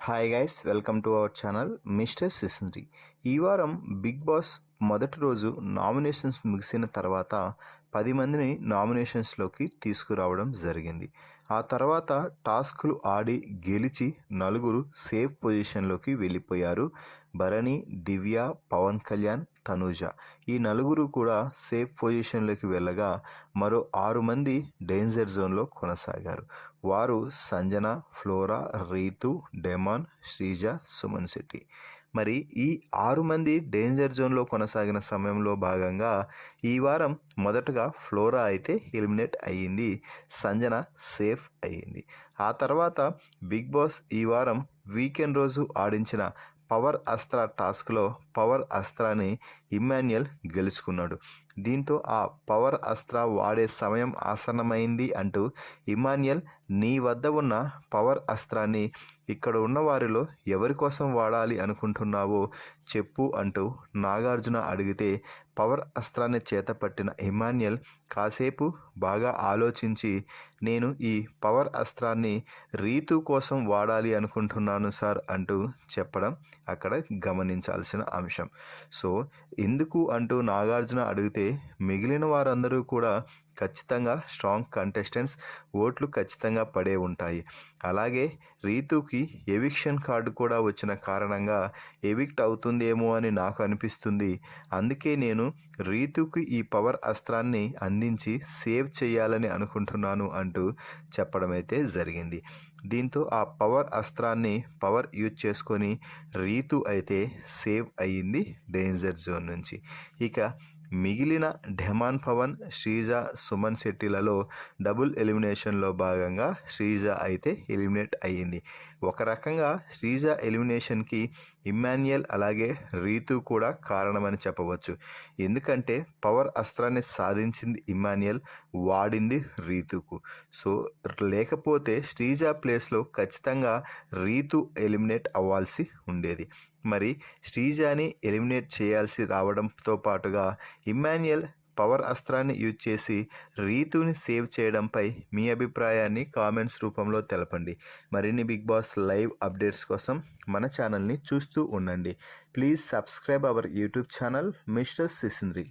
Hi guys, welcome to our channel mister Sisindri. ఈ వారం big boss మొదటి రోజు నామినేషన్స్ ముగిసిన తర్వాత 10 మందిని నామినేషన్స్లోకి తీసుకురావడం జరిగింది. ఆ తర్వాత టాస్క్లు ఆడి గెలిచి నలుగురు సేఫ్ పొజిషన్లోకి వెళ్ళిపోయారు. భరణి, దివ్య, పవన్ కళ్యాణ్, తనూజ ఈ నలుగురు కూడా సేఫ్ పొజిషన్లోకి వెళ్ళగా మరో 6 మంది డేంజర్ జోన్లో కొనసాగారు. వారు సంజన, ఫ్లోరా, రీతు, డెమాన్, శ్రీజ, సుమన్ శెట్టి. మరి ఈ 6 మంది డేంజర్ జోన్లో కొనసాగిన సమయంలో భాగంగా ఈ వారం మొదటగా ఫ్లోరా అయితే ఎలిమినేట్ అయ్యింది. సంజన సేఫ్ అయ్యింది. ఆ తర్వాత బిగ్ బాస్ ఈ వారం వీకెండ్ రోజు ఆడించిన పవర్ అస్త్ర టాస్క్లో పవర్ అస్త్రాన్ని ఇమ్మాన్యుయల్ గెలుచుకున్నాడు. దీంతో ఆ పవర్ అస్త్ర వాడే సమయం ఆసన్నమైంది అంటూ ఇమ్మాన్యుయల్, నీ వద్ద ఉన్న పవర్ అస్త్రాన్ని ఇక్కడ ఉన్న వారిలో ఎవరి కోసం వాడాలి అనుకుంటున్నావో చెప్పు అంటూ నాగార్జున అడిగితే పవర్ అస్త్రాన్ని చేతపట్టిన ఇమ్మాన్యుయల్ కాసేపు బాగా ఆలోచించి, నేను ఈ పవర్ అస్త్రాన్ని రీతు కోసం వాడాలి అనుకుంటున్నాను సార్ అంటూ చెప్పడం అక్కడ గమనించాల్సిన అంశం. సో ఎందుకు అంటూ నాగార్జున అడిగితే మిగిలిన వారందరూ కూడా ఖచ్చితంగా స్ట్రాంగ్ కంటెస్టెంట్స్, ఓట్లు ఖచ్చితంగా పడే ఉంటాయి. అలాగే రీతుకి ఎవిక్షన్ కార్డు కూడా వచ్చిన కారణంగా ఎవిక్ట్ అవుతుందేమో అని నాకు అనిపిస్తుంది. అందుకే నేను రీతుకి ఈ పవర్ అస్త్రాన్ని అందించి సేవ్ చేయాలని అనుకుంటున్నాను అంటూ చెప్పడం అయితే జరిగింది. దీంతో ఆ పవర్ అస్త్రాన్ని యూజ్ చేసుకొని రీతు అయితే సేవ్ అయ్యింది డేంజర్ జోన్ నుంచి. ఇక మిగిలిన డెమాన్, పవన్, శ్రీజ, సుమన్ శెట్టిలలో డబుల్ ఎలిమినేషన్లో భాగంగా శ్రీజ అయితే ఎలిమినేట్ అయ్యింది. ఒక రకంగా శ్రీజ ఎలిమినేషన్కి ఇమ్మాన్యుయల్ అలాగే రీతు కూడా కారణమని చెప్పవచ్చు. ఎందుకంటే పవర్ అస్త్రాన్ని సాధించింది ఇమ్మాన్యుయల్, వాడింది రీతుకు. సో లేకపోతే శ్రీజ ప్లేస్లో ఖచ్చితంగా రీతు ఎలిమినేట్ అవ్వాల్సి ఉండేది. మరి శ్రీజాని ఎలిమినేట్ చేయాల్సి రావడంతో పాటుగా ఇమ్మాన్యుయల్ పవర్ అస్త్రాన్ని యూజ్ చేసి రీతుని సేవ్ చేయడంపై మీ అభిప్రాయాన్ని కామెంట్స్ రూపంలో తెలపండి. మరిన్ని బిగ్ బాస్ లైవ్ అప్డేట్స్ కోసం మన ఛానల్ని చూస్తూ ఉండండి. Please subscribe our YouTube channel mister సిసింద్రి.